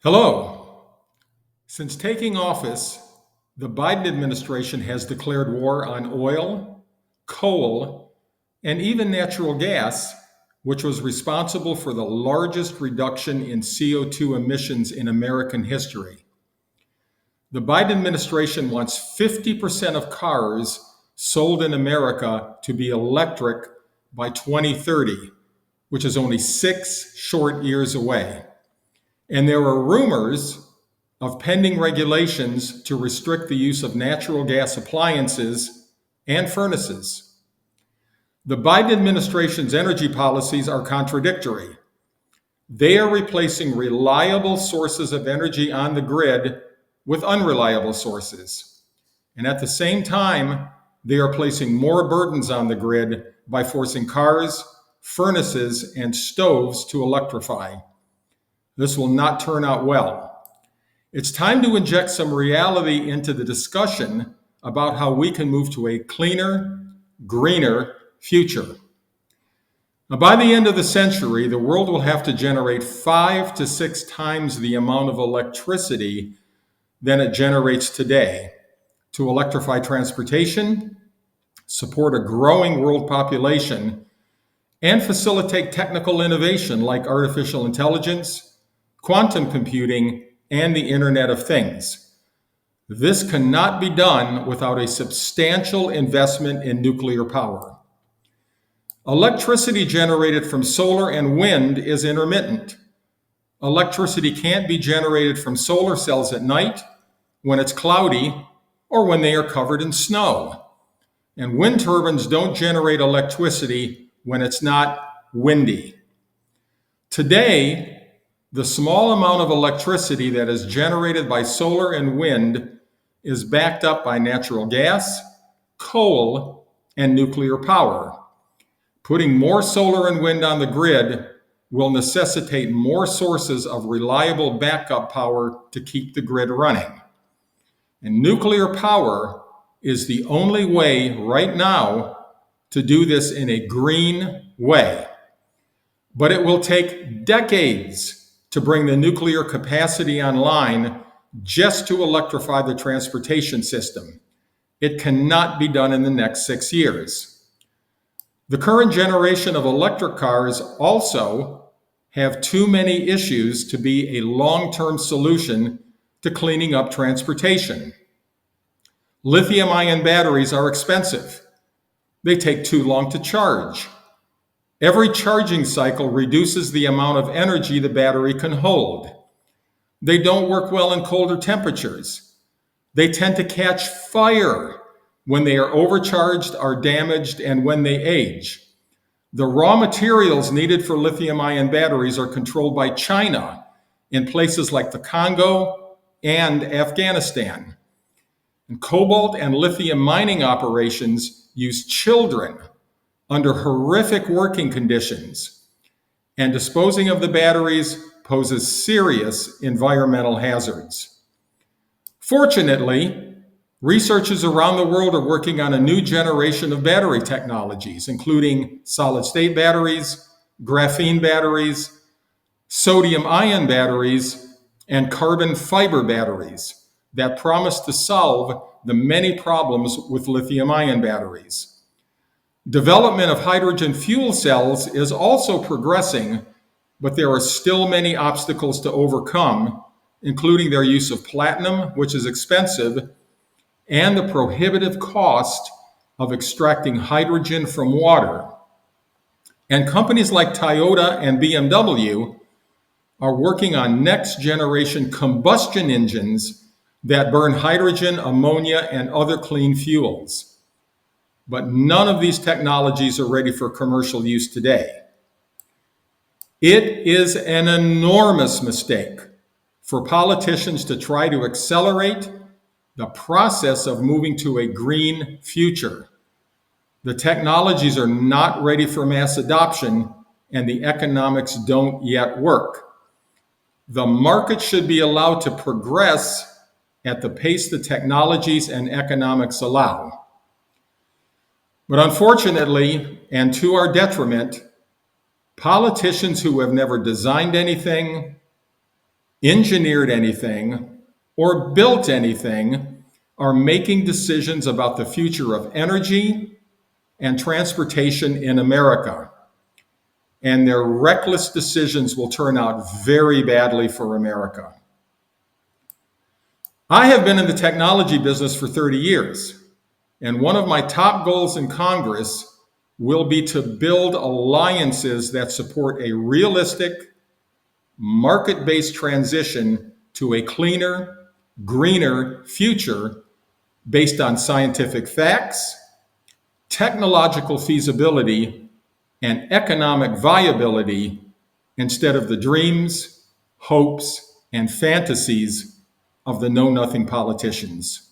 Hello. Since taking office, the Biden administration has declared war on oil, coal, and even natural gas, which was responsible for the largest reduction in CO2 emissions in American history. The Biden administration wants 50% of cars sold in America to be electric by 2030, which is only 6 short years away. And there are rumors of pending regulations to restrict the use of natural gas appliances and furnaces. The Biden administration's energy policies are contradictory. They are replacing reliable sources of energy on the grid with unreliable sources. And at the same time, they are placing more burdens on the grid by forcing cars, furnaces, and stoves to electrify. This will not turn out well. It's time to inject some reality into the discussion about how we can move to a cleaner, greener future. Now, by the end of the century, the world will have to generate 5 to 6 times the amount of electricity than it generates today to electrify transportation, support a growing world population, and facilitate technical innovation like artificial intelligence, quantum computing, and the Internet of Things. This cannot be done without a substantial investment in nuclear power. Electricity generated from solar and wind is intermittent. Electricity can't be generated from solar cells at night, when it's cloudy, or when they are covered in snow. And wind turbines don't generate electricity when it's not windy. Today, the small amount of electricity that is generated by solar and wind is backed up by natural gas, coal, and nuclear power. Putting more solar and wind on the grid will necessitate more sources of reliable backup power to keep the grid running. And nuclear power is the only way right now to do this in a green way. But it will take decades to bring the nuclear capacity online just to electrify the transportation system. It cannot be done in the next 6 years. The current generation of electric cars also have too many issues to be a long-term solution to cleaning up transportation. Lithium-ion batteries are expensive. They take too long to charge. Every charging cycle reduces the amount of energy the battery can hold. They don't work well in colder temperatures. They tend to catch fire when they are overcharged, are damaged, and when they age. The raw materials needed for lithium-ion batteries are controlled by China in places like the Congo and Afghanistan. And cobalt and lithium mining operations use children under horrific working conditions, and disposing of the batteries poses serious environmental hazards. Fortunately, researchers around the world are working on a new generation of battery technologies, including solid-state batteries, graphene batteries, sodium-ion batteries, and carbon fiber batteries that promise to solve the many problems with lithium-ion batteries. Development of hydrogen fuel cells is also progressing, but there are still many obstacles to overcome, including their use of platinum, which is expensive, and the prohibitive cost of extracting hydrogen from water. And companies like Toyota and BMW are working on next generation combustion engines that burn hydrogen, ammonia, and other clean fuels. But none of these technologies are ready for commercial use today. It is an enormous mistake for politicians to try to accelerate the process of moving to a green future. The technologies are not ready for mass adoption, and the economics don't yet work. The market should be allowed to progress at the pace the technologies and economics allow. But unfortunately, and to our detriment, politicians who have never designed anything, engineered anything, or built anything are making decisions about the future of energy and transportation in America. And their reckless decisions will turn out very badly for America. I have been in the technology business for 30 years, and one of my top goals in Congress will be to build alliances that support a realistic, market-based transition to a cleaner, greener future based on scientific facts, technological feasibility, and economic viability instead of the dreams, hopes, and fantasies of the know-nothing politicians.